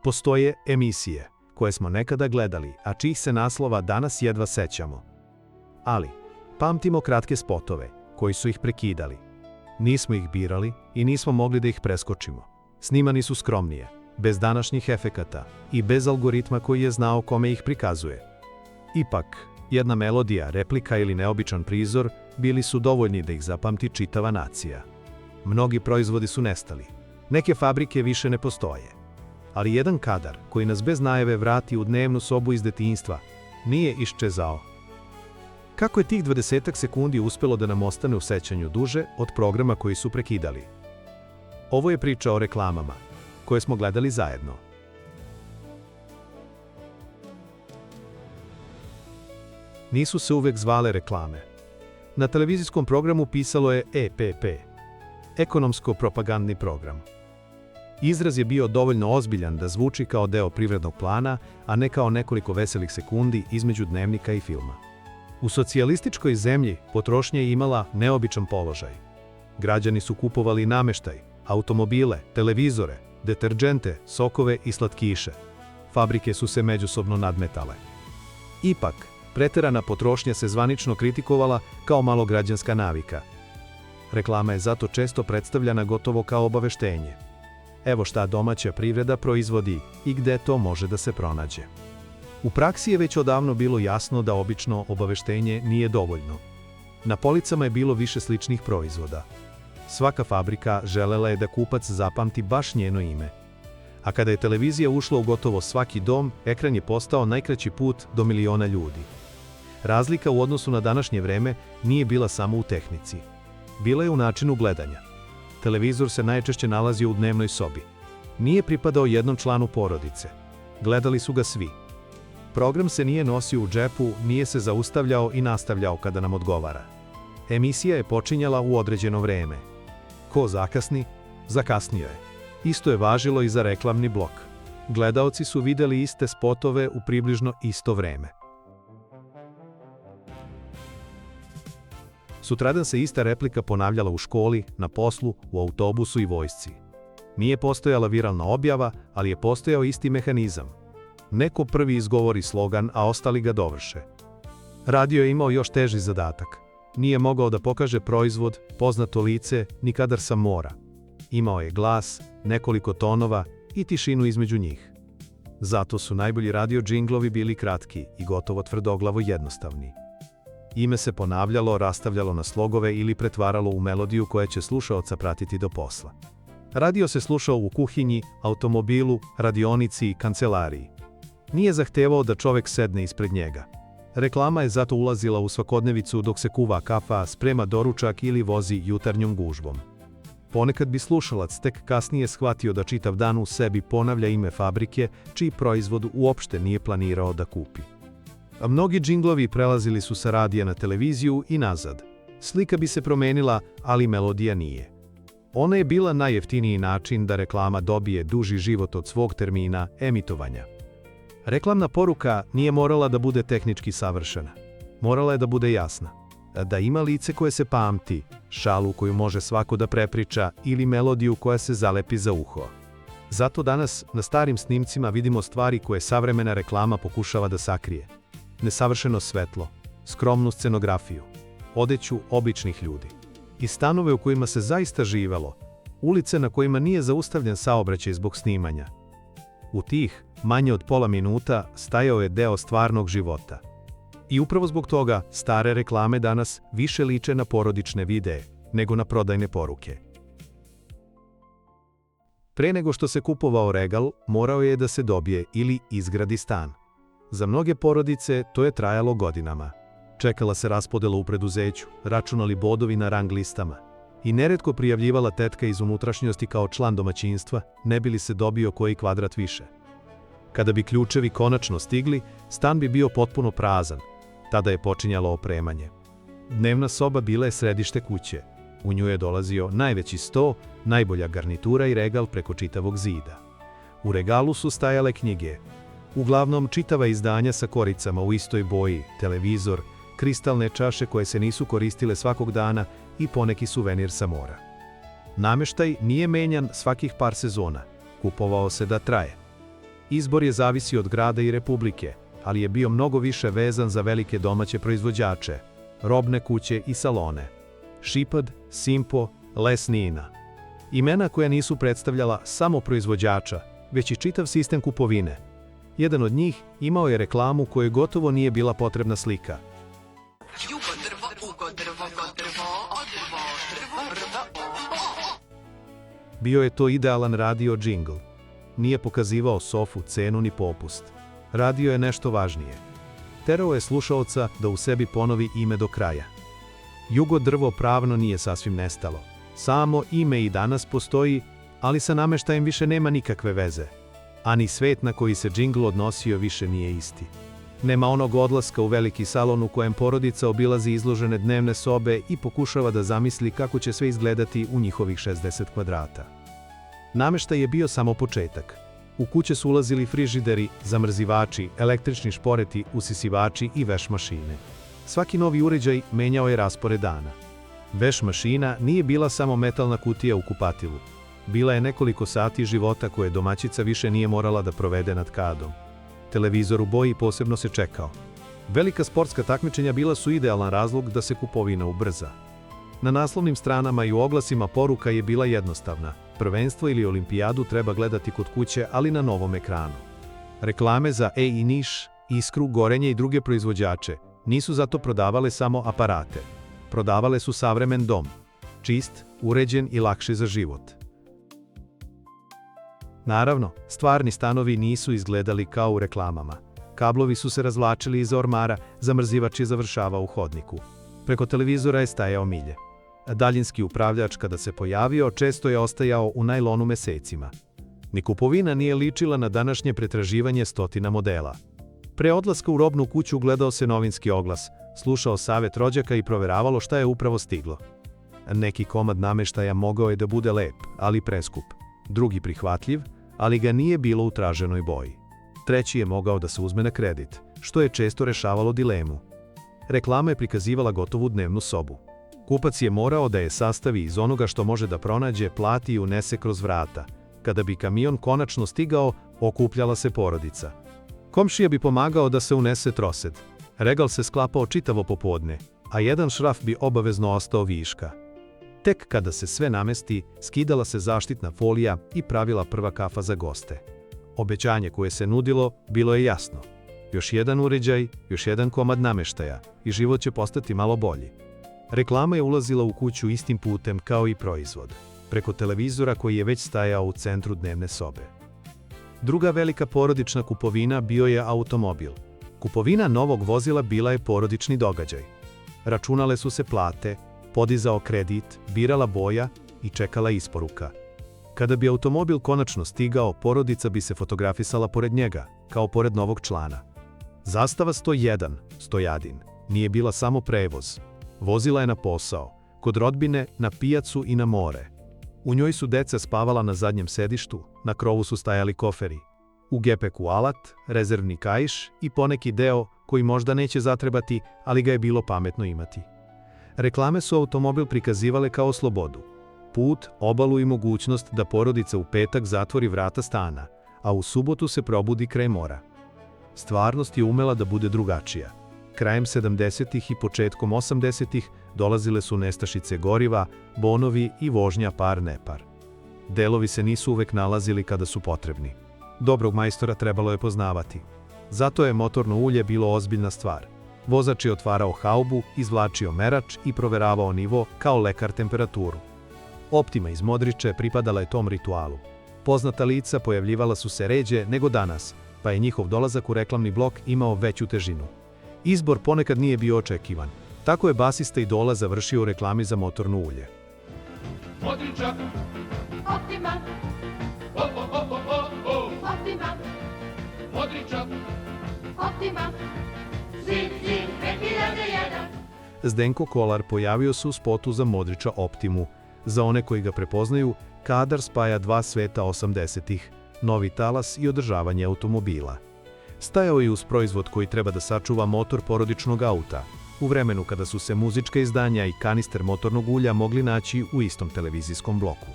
Postoje emisije koje smo nekada gledali, a čijih se naslova danas jedva sećamo. Ali, pamtimo kratke spotove koji su ih prekidali. Nismo ih birali i nismo mogli da ih preskočimo. Snimani su skromnije, bez današnjih efekata i bez algoritma koji je znao kome ih prikazuje. Ipak, jedna melodija, replika ili neobičan prizor bili su dovoljni da ih zapamti čitava nacija. Mnogi proizvodi su nestali. Neke fabrike više ne postoje. Ali jedan kadar koji nas bez najave vrati u dnevnu sobu iz detinjstva nije iščezao. Kako je tih 20 sekundi uspelo da nam ostane u sećanju duže od programa koji su prekidali? Ovo je priča o reklamama koje smo gledali zajedno. Nisu se uvek zvale reklame. Na televizijskom programu pisalo je EPP, ekonomsko-propagandni program. Izraz je bio dovoljno ozbiljan da zvuči kao deo privrednog plana, a ne kao nekoliko veselih sekundi između dnevnika i filma. U socijalističkoj zemlji potrošnja je imala neobičan položaj. Građani su kupovali nameštaj, automobile, televizore, deterdžente, sokove i slatkiše. Fabrike su se međusobno nadmetale. Ipak, preterana potrošnja se zvanično kritikovala kao malograđanska navika. Reklama je zato često predstavljana gotovo kao obaveštenje. Evo šta domaća privreda proizvodi i gde to može da se pronađe. U praksi je već odavno bilo jasno da obično obaveštenje nije dovoljno. Na policama je bilo više sličnih proizvoda. Svaka fabrika želela je da kupac zapamti baš njeno ime. A kada je televizija ušla u gotovo svaki dom, ekran je postao najkraći put do miliona ljudi. Razlika u odnosu na današnje vreme nije bila samo u tehnici. Bila je u načinu gledanja. Televizor se najčešće nalazio u dnevnoj sobi. Nije pripadao jednom članu porodice. Gledali su ga svi. Program se nije nosio u džepu, nije se zaustavljao i nastavljao kada nam odgovara. Emisija je počinjala u određeno vreme. Ko zakasni, zakasnio je. Isto je važilo i za reklamni blok. Gledaoci su videli iste spotove u približno isto vreme. Sutradan se ista replika ponavljala u školi, na poslu, u autobusu i vojsci. Nije postojala viralna objava, ali je postojao isti mehanizam. Neko prvi izgovori slogan, a ostali ga dovrše. Radio je imao još teži zadatak. Nije mogao da pokaže proizvod, poznato lice, ni kadar sa mora. Imao je glas, nekoliko tonova i tišinu između njih. Zato su najbolji radio džinglovi bili kratki i gotovo tvrdoglavo jednostavni. Ime se ponavljalo, rastavljalo na slogove ili pretvaralo u melodiju koja će slušaoca pratiti do posla. Radio se slušao u kuhinji, automobilu, radionici i kancelariji. Nije zahtevao da čovek sedne ispred njega. Reklama je zato ulazila u svakodnevicu dok se kuva kafa, sprema doručak ili vozi jutarnjom gužvom. Ponekad bi slušalac tek kasnije shvatio da čitav dan u sebi ponavlja ime fabrike, čiji proizvod uopšte nije planirao da kupi. A mnogi džinglovi prelazili su sa radija na televiziju i nazad. Slika bi se promenila, ali melodija nije. Ona je bila najjeftiniji način da reklama dobije duži život od svog termina emitovanja. Reklamna poruka nije morala da bude tehnički savršena. Morala je da bude jasna. Da ima lice koje se pamti, šalu koju može svako da prepriča ili melodiju koja se zalepi za uho. Zato danas na starim snimcima vidimo stvari koje savremena reklama pokušava da sakrije. Nesavršeno svetlo, skromnu scenografiju, odeću običnih ljudi i stanove u kojima se zaista živelo, ulice na kojima nije zaustavljen saobraćaj zbog snimanja. U tih, manje od pola minuta, stajao je deo stvarnog života. I upravo zbog toga stare reklame danas više liče na porodične videe nego na prodajne poruke. Pre nego što se kupovao regal, morao je da se dobije ili izgradi stan. Za mnoge porodice to je trajalo godinama. Čekala se raspodela u preduzeću, računali bodovi na rang listama i neretko prijavljivala tetka iz unutrašnjosti kao član domaćinstva, ne bi li se dobio koji kvadrat više. Kada bi ključevi konačno stigli, stan bi bio potpuno prazan. Tada je počinjalo opremanje. Dnevna soba bila je središte kuće. U nju je dolazio najveći sto, najbolja garnitura i regal preko čitavog zida. U regalu su stajale knjige. Uglavnom čitava izdanja sa koricama u istoj boji, televizor, kristalne čaše koje se nisu koristile svakog dana i poneki suvenir sa mora. Nameštaj nije menjan svakih par sezona. Kupovao se da traje. Izbor je zavisio od grada i republike, ali je bio mnogo više vezan za velike domaće proizvođače, robne kuće i salone. Šipad, Simpo, Les Nina. Imena koja nisu predstavljala samo proizvođača, već i čitav sistem kupovine. Jedan od njih imao je reklamu kojoj gotovo nije bila potrebna slika. Bio je to idealan radio džingl. Nije pokazivao sofu, cenu ni popust. Radio je nešto važnije. Terao je slušaoca da u sebi ponovi ime do kraja. Jugo drvo pravno nije sasvim nestalo. Samo ime i danas postoji, ali sa nameštajem više nema nikakve veze. A ni svet na koji se džingl odnosio više nije isti. Nema onog odlaska u veliki salon u kojem porodica obilazi izložene dnevne sobe i pokušava da zamisli kako će sve izgledati u njihovih 60 kvadrata. Nameštaj je bio samo početak. U kuće su ulazili frižideri, zamrzivači, električni šporeti, usisivači i veš mašine. Svaki novi uređaj menjao je raspored dana. Veš mašina nije bila samo metalna kutija u kupatilu. Bila je nekoliko sati života koje domaćica više nije morala da provede nad kadom. Televizor u boji posebno se čekao. Velika sportska takmičenja bila su idealan razlog da se kupovina ubrza. Na naslovnim stranama i u oglasima poruka je bila jednostavna. Prvenstvo ili olimpijadu treba gledati kod kuće, ali na novom ekranu. Reklame za i Niš, Iskru, Gorenje i druge proizvođače nisu zato prodavale samo aparate. Prodavale su savremen dom. Čist, uređen i lakši za život. Naravno, stvarni stanovi nisu izgledali kao u reklamama. Kablovi su se razvlačili iza ormara, zamrzivač je završavao u hodniku. Preko televizora je stajao milje. Daljinski upravljač kada se pojavio često je ostajao u najlonu mesecima. Ni kupovina nije ličila na današnje pretraživanje stotina modela. Pre odlaska u robnu kuću gledao se novinski oglas, slušao savet rođaka i proveravalo šta je upravo stiglo. Neki komad nameštaja mogao je da bude lep, ali preskup. Drugi prihvatljiv, ali ga nije bilo u traženoj boji. Treći je mogao da se uzme na kredit, što je često rešavalo dilemu. Reklama je prikazivala gotovu dnevnu sobu. Kupac je morao da je sastavi iz onoga što može da pronađe, plati i unese kroz vrata. Kada bi kamion konačno stigao, okupljala se porodica. Komšija bi pomagao da se unese trosed. Regal se sklapao čitavo popodne, a jedan šraf bi obavezno ostao viška. Tek kada se sve namesti, skidala se zaštitna folija i pravila prva kafa za goste. Obećanje koje se nudilo bilo je jasno. Još jedan uređaj, još jedan komad nameštaja i život će postati malo bolji. Reklama je ulazila u kuću istim putem kao i proizvod, preko televizora koji je već stajao u centru dnevne sobe. Druga velika porodična kupovina bio je automobil. Kupovina novog vozila bila je porodični događaj. Računale su se plate, podizao kredit, birala boja i čekala isporuka. Kada bi automobil konačno stigao, porodica bi se fotografisala pored njega, kao pored novog člana. Zastava 101, Stojadin, nije bila samo prevoz. Vozila je na posao, kod rodbine, na pijacu i na more. U njoj su deca spavala na zadnjem sedištu, na krovu su stajali koferi. U gepeku alat, rezervni kaiš i poneki deo koji možda neće zatrebati, ali ga je bilo pametno imati. Reklame su automobil prikazivale kao slobodu. Put, obalu i mogućnost da porodica u petak zatvori vrata stana, a u subotu se probudi kraj mora. Stvarnost je umela da bude drugačija. Krajem 70-ih i početkom 80-ih dolazile su nestašice goriva, bonovi i vožnja par-nepar. Delovi se nisu uvek nalazili kada su potrebni. Dobrog majstora trebalo je poznavati. Zato je motorno ulje bilo ozbiljna stvar. Vozač je otvarao haubu, izvlačio merač i proveravao nivo kao lekar temperaturu. Optima iz Modriče pripadala je tom ritualu. Poznata lica pojavljivala su se ređe nego danas, pa je njihov dolazak u reklamni blok imao veću težinu. Izbor ponekad nije bio očekivan. Tako je basista Idola završio u reklami za motorno ulje. Modriča, Optima, Optima, Modriča, Optima, Zim, 2001. Zdenko Kolar pojavio se u spotu za Modriča Optimu. Za one koji ga prepoznaju, kadar spaja dva sveta 80-ih, novi talas i održavanje automobila. Stajao je uz proizvod koji treba da sačuva motor porodičnog auta, u vremenu kada su se muzička izdanja i kanister motornog ulja mogli naći u istom televizijskom bloku.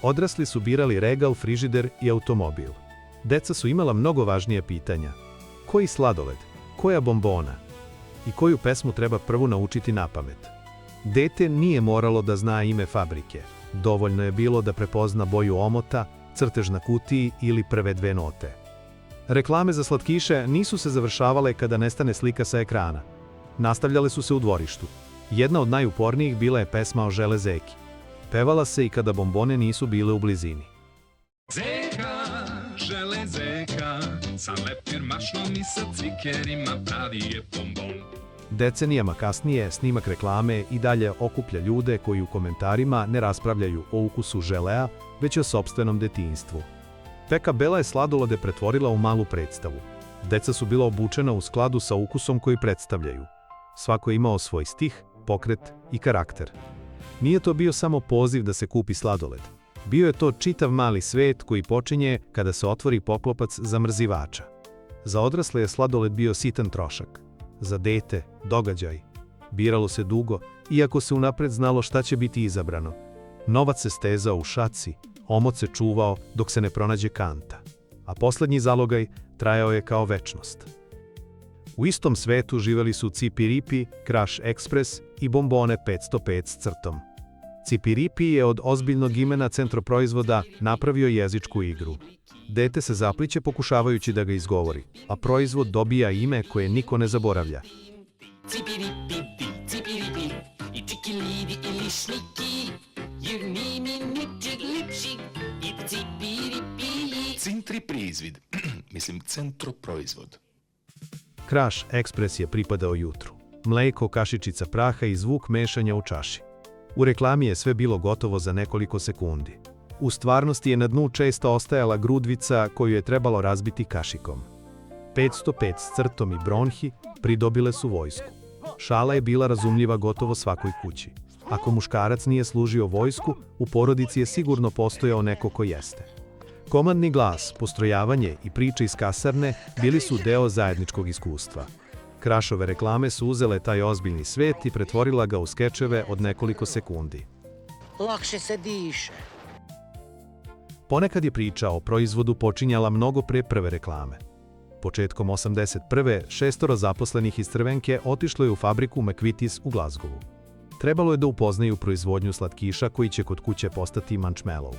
Odrasli su birali regal, frižider i automobil. Deca su imala mnogo važnije pitanja. Koji sladoled, koja bombona i koju pesmu treba prvo naučiti napamet? Dete nije moralo da zna ime fabrike. Dovoljno je bilo da prepozna boju omota, crtež na kutiji ili prve dve note. Reklame za slatkiše nisu se završavale kada nestane slika sa ekrana. Nastavljale su se u dvorištu. Jedna od najupornijih bila je pesma o železeki. Pevala se i kada bombone nisu bile u blizini. Zeka, železeka, sa leptir mašnom i sa cvikerima pravi je bombon. Decenijama kasnije snimak reklame i dalje okuplja ljude koji u komentarima ne raspravljaju o ukusu želea, već o sopstvenom detinjstvu. Peka Bela je sladolede pretvorila u malu predstavu. Deca su bila obučena u skladu sa ukusom koji predstavljaju. Svako je imao svoj stih, pokret i karakter. Nije to bio samo poziv da se kupi sladoled. Bio je to čitav mali svet koji počinje kada se otvori poklopac zamrzivača. Za odrasle je sladoled bio sitan trošak. Za dete, događaj. Biralo se dugo, iako se unapred znalo šta će biti izabrano. Novac se stezao u šaci, omot se čuvao dok se ne pronađe kanta. A poslednji zalogaj trajao je kao večnost. U istom svetu živeli su Cipiripi, Crash Express i bombone 505 s crtom. Cipiripi je od ozbiljnog imena centroproizvoda napravio jezičku igru. Dete se zapliće pokušavajući da ga izgovori, a proizvod dobija ime koje niko ne zaboravlja. Cipiripi, cipiripi, i čikilivi i lišniki, jer mi ničeg lipšig, i cipiripi. Cintri prizvid, mislim centroproizvod. Crash Express je pripadao jutru. Mleko, kašičica praha i zvuk mešanja u čaši. U reklami je sve bilo gotovo za nekoliko sekundi. U stvarnosti je na dnu često ostajala grudvica koju je trebalo razbiti kašikom. 505 s crtom i bronhi pridobile su vojsku. Šala je bila razumljiva gotovo svakoj kući. Ako muškarac nije služio vojsku, u porodici je sigurno postojao neko ko jeste. Komandni glas, postrojavanje i priče iz kasarne bili su deo zajedničkog iskustva. Crashove reklame su uzele taj ozbiljni svet i pretvorila ga u skečeve od nekoliko sekundi. Lakše se diše. Ponekad je priča o proizvodu počinjala mnogo pre prve reklame. Početkom 81. 6 zaposlenih iz Crvenke otišlo je u fabriku McVitie's u Glasgowu. Trebalo je da upoznaju proizvodnju slatkiša koji će kod kuće postati Munchmallow.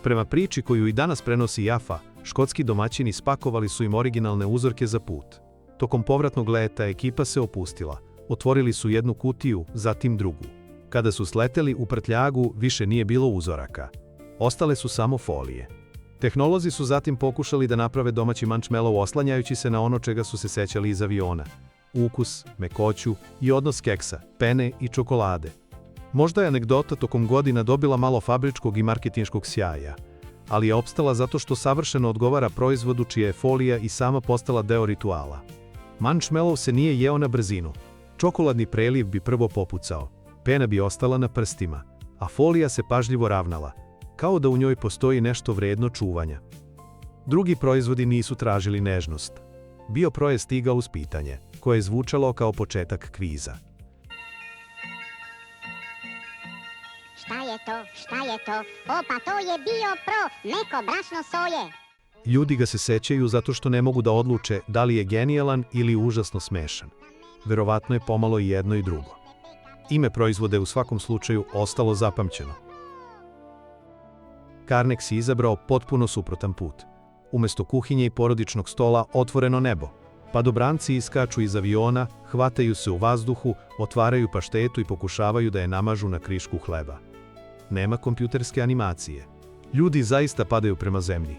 Prema priči koju i danas prenosi Jaffa, škotski domaćini spakovali su im originalne uzorke za put. Tokom povratnog leta ekipa se opustila. Otvorili su jednu kutiju, zatim drugu. Kada su sleteli u prtljagu, više nije bilo uzoraka. Ostale su samo folije. Tehnolozi su zatim pokušali da naprave domaći Munchmallow oslanjajući se na ono čega su se sećali iz aviona. Ukus, mekoću i odnos keksa, pene i čokolade. Možda je anegdota tokom godina dobila malo fabričkog i marketinškog sjaja, ali je opstala zato što savršeno odgovara proizvodu čija je folija i sama postala deo rituala. Munchmallow se nije jeo na brzinu. Čokoladni preliv bi prvo popucao, pena bi ostala na prstima, a folija se pažljivo ravnala, kao da u njoj postoji nešto vredno čuvanja. Drugi proizvodi nisu tražili nežnost. BioPro je stigao uz pitanje, koje je zvučalo kao početak kviza. Šta je to? Šta je to? O, pa to je BioPro, meko brašno soje. Ljudi ga se sećaju zato što ne mogu da odluče da li je genijalan ili užasno smešan. Verovatno je pomalo i jedno i drugo. Ime proizvoda je u svakom slučaju ostalo zapamćeno. Carnex je izabrao potpuno suprotan put. Umesto kuhinje i porodičnog stola otvoreno nebo. Padobranci iskaču iz aviona, hvataju se u vazduhu, otvaraju paštetu i pokušavaju da je namažu na krišku hleba. Nema kompjuterske animacije. Ljudi zaista padaju prema zemlji.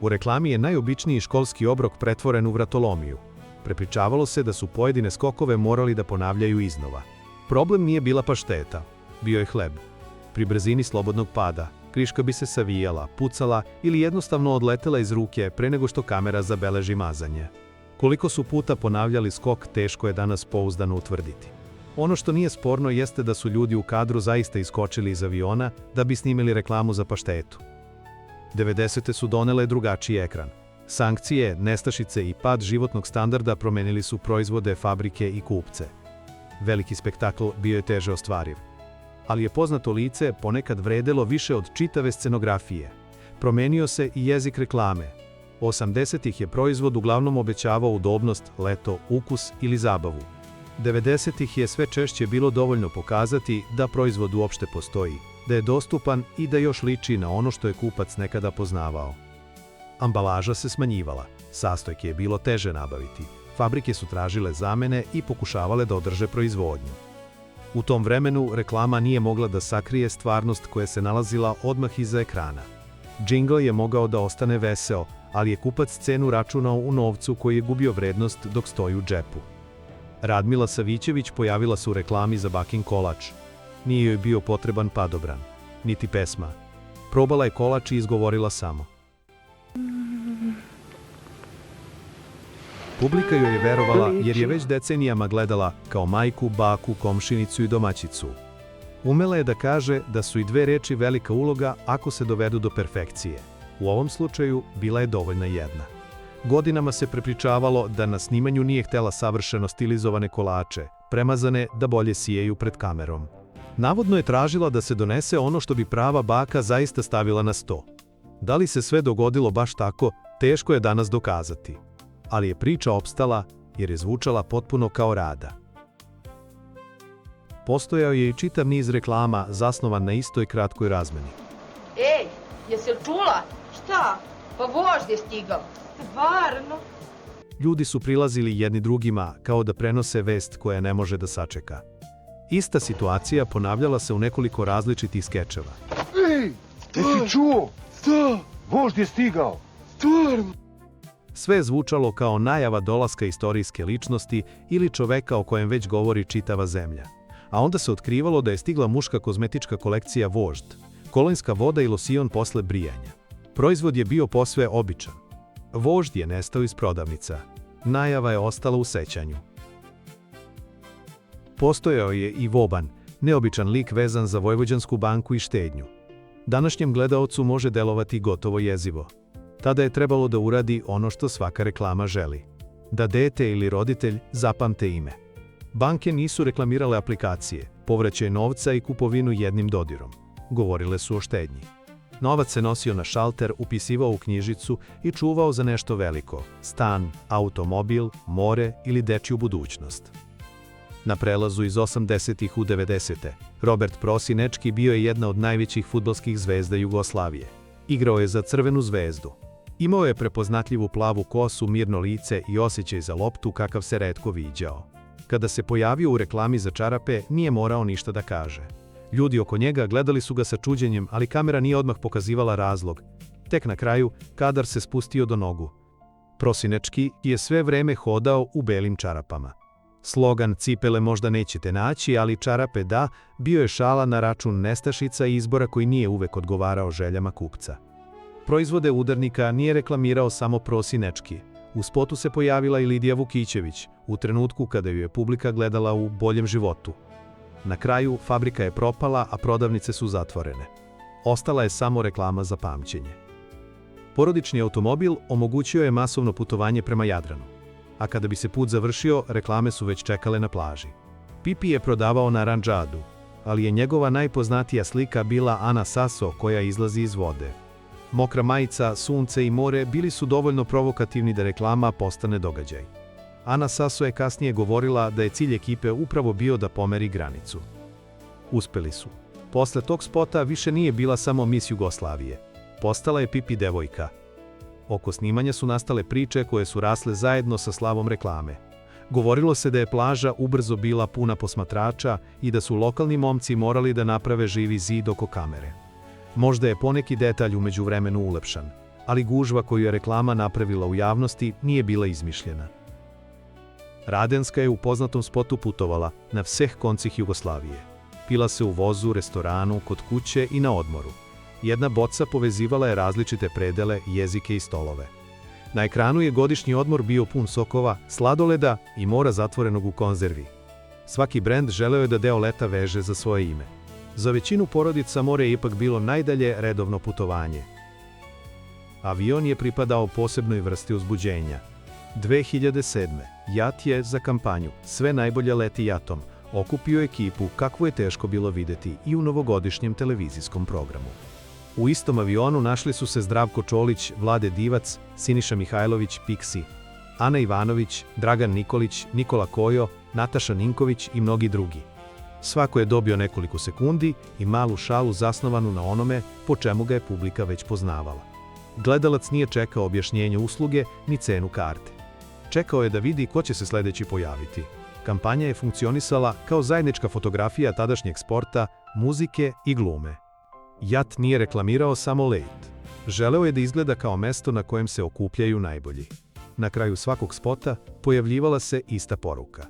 U reklami je najobičniji školski obrok pretvoren u vratolomiju. Prepričavalo se da su pojedine skokove morali da ponavljaju iznova. Problem nije bila pašteta, bio je hleb. Pri brzini slobodnog pada, kriška bi se savijala, pucala ili jednostavno odletela iz ruke pre nego što kamera zabeleži mazanje. Koliko su puta ponavljali skok, teško je danas pouzdano utvrditi. Ono što nije sporno jeste da su ljudi u kadru zaista iskočili iz aviona da bi snimili reklamu za paštetu. 90. su donele drugačiji ekran. Sankcije, nestašice i pad životnog standarda promenili su proizvode, fabrike i kupce. Veliki spektakl bio je teže ostvariv. Ali je poznato lice ponekad vredelo više od čitave scenografije. Promenio se i jezik reklame. 80-ih je proizvod uglavnom obećavao udobnost, leto, ukus ili zabavu. 90-ih je sve češće bilo dovoljno pokazati da proizvod uopšte postoji, da je dostupan i da još liči na ono što je kupac nekada poznavao. Ambalaža se smanjivala, sastojke je bilo teže nabaviti, fabrike su tražile zamene i pokušavale da održe proizvodnju. U tom vremenu reklama nije mogla da sakrije stvarnost koja se nalazila odmah iza ekrana. Džingl je mogao da ostane veseo, ali je kupac cenu računao u novcu koji je gubio vrednost dok stoji u džepu. Radmila Savićević pojavila se u reklami za Bakin kolač. Nije joj bio potreban padobran, niti pesma. Probala je kolač i izgovorila samo. Publika joj je verovala jer je već decenijama gledala kao majku, baku, komšinicu i domaćicu. Umela je da kaže da su i dve reči velika uloga ako se dovedu do perfekcije. U ovom slučaju bila je dovoljna jedna. Godinama se prepričavalo da na snimanju nije htela savršeno stilizovane kolače, premazane da bolje sijeju pred kamerom. Navodno je tražila da se donese ono što bi prava baka zaista stavila na sto. Da li se sve dogodilo baš tako, teško je danas dokazati. Ali je priča opstala jer je zvučala potpuno kao Rada. Postojao je i čitav niz reklama zasnovan na istoj kratkoj razmeni. Ej, jesi li čula? Šta? Pa vožd je stigao. Stvarno? Ljudi su prilazili jedni drugima kao da prenose vest koja ne može da sačeka. Ista situacija ponavljala se u nekoliko različitih skečeva. Ej, jesi čuo? Šta? Vožd je stigao. Stvarno? Sve je zvučalo kao najava dolaska istorijske ličnosti ili čoveka o kojem već govori čitava zemlja. A onda se otkrivalo da je stigla muška kozmetička kolekcija Vožd, kolonjska voda i losion posle brijanja. Proizvod je bio posve običan. Vožd je nestao iz prodavnica. Najava je ostala u sećanju. Postojao je i Voban, neobičan lik vezan za Vojvođansku banku i štednju. Današnjem gledaocu može delovati gotovo jezivo. Tada je trebalo da uradi ono što svaka reklama želi. Da dete ili roditelj zapamte ime. Banke nisu reklamirale aplikacije, povraćaj novca i kupovinu jednim dodirom. Govorile su o štednji. Novac se nosio na šalter, upisivao u knjižicu i čuvao za nešto veliko. Stan, automobil, more ili dečju budućnost. Na prelazu iz 80-ih u 90-te, Robert Prosinečki bio je jedna od najvećih fudbalskih zvezda Jugoslavije. Igrao je za Crvenu zvezdu. Imao je prepoznatljivu plavu kosu, mirno lice i osjećaj za loptu kakav se retko viđao. Kada se pojavio u reklami za čarape, nije morao ništa da kaže. Ljudi oko njega gledali su ga sa čuđenjem, ali kamera nije odmah pokazivala razlog. Tek na kraju, kadar se spustio do nogu. Prosinečki je sve vreme hodao u belim čarapama. Slogan "Cipele možda nećete naći, ali čarape da" bio je šala na račun nestašica i izbora koji nije uvek odgovarao željama kupca. Proizvode udarnika nije reklamirao samo Prosinečki. U spotu se pojavila i Lidija Vukićević, u trenutku kada ju je publika gledala u Boljem životu. Na kraju, fabrika je propala, a prodavnice su zatvorene. Ostala je samo reklama za pamćenje. Porodični automobil omogućio je masovno putovanje prema Jadranu. A kada bi se put završio, reklame su već čekale na plaži. Pipi je prodavao narandžadu, ali je njegova najpoznatija slika bila Ana Saso koja izlazi iz vode. Mokra majica, sunce i more bili su dovoljno provokativni da reklama postane događaj. Ana Saso je kasnije govorila da je cilj ekipe upravo bio da pomeri granicu. Uspeli su. Posle tog spota više nije bila samo Miss Jugoslavije. Postala je Pipi devojka. Oko snimanja su nastale priče koje su rasle zajedno sa slavom reklame. Govorilo se da je plaža ubrzo bila puna posmatrača i da su lokalni momci morali da naprave živi zid oko kamere. Možda je poneki detalj u međuvremenu ulepšan, ali gužva koju je reklama napravila u javnosti nije bila izmišljena. Radenska je u poznatom spotu putovala na všeh koncih Jugoslavije. Pila se u vozu, restoranu, kod kuće i na odmoru. Jedna boca povezivala je različite predele, jezike i stolove. Na ekranu je godišnji odmor bio pun sokova, sladoleda i mora zatvorenog u konzervi. Svaki brend želeo je da deo leta veže za svoje ime. Za većinu porodica more je ipak bilo najdalje redovno putovanje. Avion je pripadao posebnoj vrsti uzbuđenja. 2007. JAT je za kampanju "Sve najbolje leti jatom" okupio ekipu kakvu je teško bilo videti i u novogodišnjem televizijskom programu. U istom avionu našli su se Zdravko Čolić, Vlade Divac, Siniša Mihajlović, Piksi, Ana Ivanović, Dragan Nikolić, Nikola Kojo, Nataša Ninković i mnogi drugi. Svako je dobio nekoliko sekundi i malu šalu zasnovanu na onome po čemu ga je publika već poznavala. Gledalac nije čekao objašnjenje usluge ni cenu karte. Čekao je da vidi ko će se sledeći pojaviti. Kampanja je funkcionisala kao zajednička fotografija tadašnjeg sporta, muzike i glume. JAT nije reklamirao samo let. Želeo je da izgleda kao mesto na kojem se okupljaju najbolji. Na kraju svakog spota pojavljivala se ista poruka.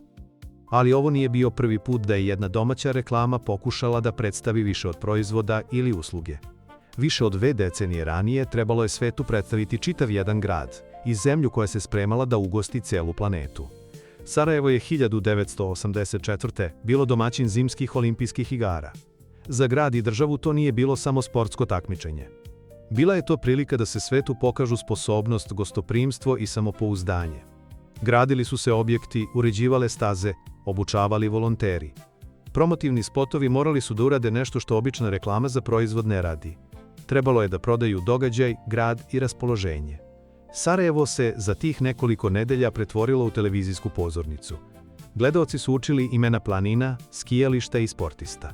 Ali ovo nije bio prvi put da je jedna domaća reklama pokušala da predstavi više od proizvoda ili usluge. Više od 2 decenije ranije trebalo je svetu predstaviti čitav jedan grad i zemlju koja se spremala da ugosti celu planetu. Sarajevo je 1984. bilo domaćin zimskih olimpijskih igara. Za grad i državu to nije bilo samo sportsko takmičenje. Bila je to prilika da se svetu pokažu sposobnost, gostoprimstvo i samopouzdanje. Gradili su se objekti, uređivale staze, obučavali volonteri. Promotivni spotovi morali su da urade nešto što obična reklama za proizvod ne radi. Trebalo je da prodaju događaj, grad i raspoloženje. Sarajevo se za tih nekoliko nedelja pretvorilo u televizijsku pozornicu. Gledaoci su učili imena planina, skijališta i sportista.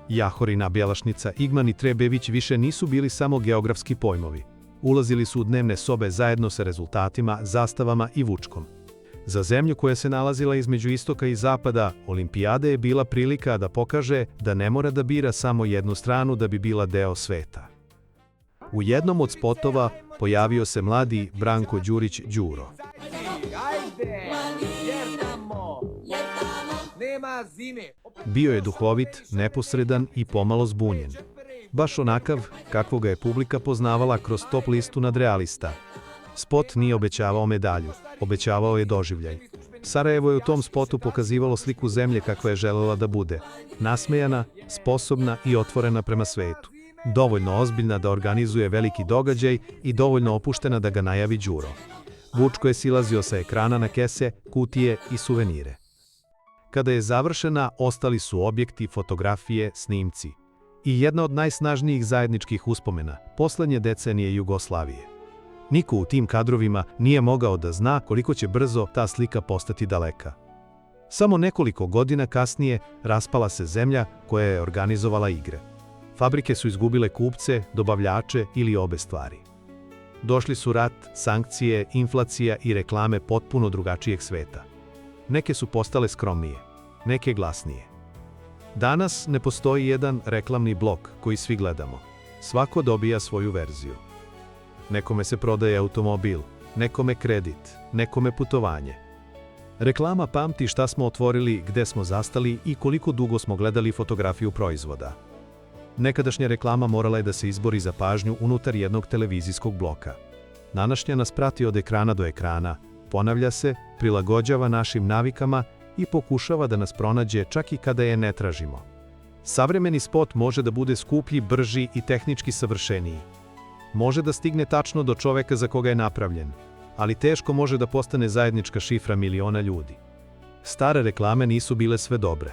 Jahorina, Bjelašnica, Igman i Trebević više nisu bili samo geografski pojmovi. Ulazili su u dnevne sobe zajedno sa rezultatima, zastavama i vučkom. Za zemlju koja se nalazila između istoka i zapada, olimpijada je bila prilika da pokaže da ne mora da bira samo jednu stranu da bi bila deo sveta. U jednom od spotova pojavio se mladi Branko Đurić Đuro. Bio je duhovit, neposredan i pomalo zbunjen. Baš onakav kakvog ga je publika poznavala kroz top listu nadrealista. Spot nije obećavao medalju, obećavao je doživljaj. Sarajevo je u tom spotu pokazivalo sliku zemlje kakva je želela da bude. Nasmejana, sposobna i otvorena prema svetu. Dovoljno ozbiljna da organizuje veliki događaj i dovoljno opuštena da ga najavi Đuro. Vučko je silazio sa ekrana na kese, kutije i suvenire. Kada je završena, ostali su objekti, fotografije, snimci. I jedna od najsnažnijih zajedničkih uspomena, poslednje decenije Jugoslavije. Niko u tim kadrovima nije mogao da zna koliko će brzo ta slika postati daleka. Samo nekoliko godina kasnije raspala se zemlja koja je organizovala igre. Fabrike su izgubile kupce, dobavljače ili obe stvari. Došli su rat, sankcije, inflacija i reklame potpuno drugačijeg sveta. Neke su postale skromnije, neke glasnije. Danas ne postoji jedan reklamni blok koji svi gledamo. Svako dobija svoju verziju. Nekome se prodaje automobil, nekome kredit, nekome putovanje. Reklama pamti šta smo otvorili, gde smo zastali i koliko dugo smo gledali fotografiju proizvoda. Nekadašnja reklama morala je da se izbori za pažnju unutar jednog televizijskog bloka. Današnja nas prati od ekrana do ekrana, ponavlja se, prilagođava našim navikama i pokušava da nas pronađe čak i kada je ne tražimo. Savremeni spot može da bude skuplji, brži i tehnički savršeniji. Može da stigne tačno do čoveka za koga je napravljen, ali teško može da postane zajednička šifra miliona ljudi. Stare reklame nisu bile sve dobre.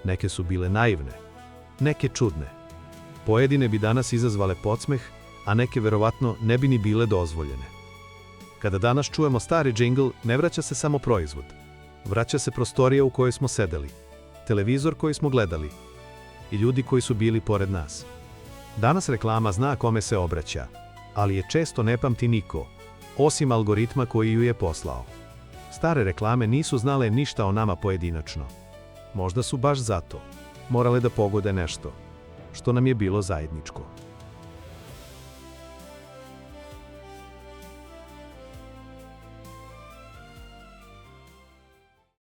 Neke su bile naivne, neke čudne. Pojedine bi danas izazvale podsmeh, a neke verovatno ne bi ni bile dozvoljene. Kada danas čujemo stari džingl, ne vraća se samo proizvod. Vraća se prostorija u kojoj smo sedeli, televizor koji smo gledali i ljudi koji su bili pored nas. Danas reklama zna kome se obraća, ali je često ne pamti niko, osim algoritma koji ju je poslao. Stare reklame nisu znale ništa o nama pojedinačno. Možda su baš zato morale da pogode nešto što nam je bilo zajedničko.